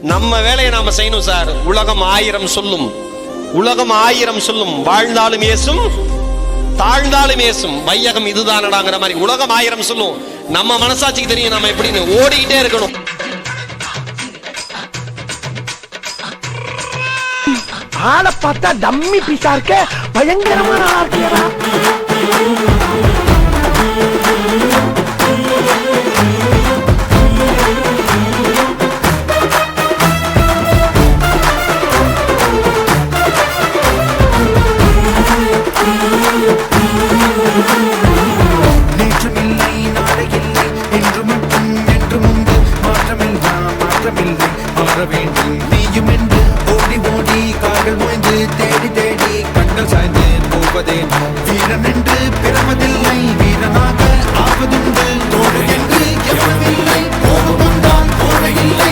நம்ம வேலையை நாம செய்யணும் சார். உலகம் 1000 சொல்லும், உலகம் 1000 சொல்லும், வாழ்ந்தாலும் ஏசும் தாழ்ந்தாலும் ஏசும், வையகம் இதுதானடாங்கிற மாதிரி உலகம் 1000 சொல்லும். நம்ம மனசாட்சிக்கு தெரியும் நம்ம எப்படின்னு ஓடிக்கிட்டே இருக்கணும். ஆளை பார்த்தா டம்மி பீஸா இருக்க, பயங்கரமான ஆர்டியரா. நேற்றுமில்லை நாளையில்லை என்று மட்டும் என்று முன்பு மாற்றமில்லா மாற்றமில்லை மாற வேண்டும் நீயும் என்று ஓடி ஓடி கால்கள் ஓய்ந்து தேடி தேடி கண்கள் சாய்ந்து போவதே வீரன் என்று பிறவதில்லை வீரனாக ஆவதுண்டு தோடு என்று எவனுமில்லை கோபம் வந்தால் கோழை இல்லை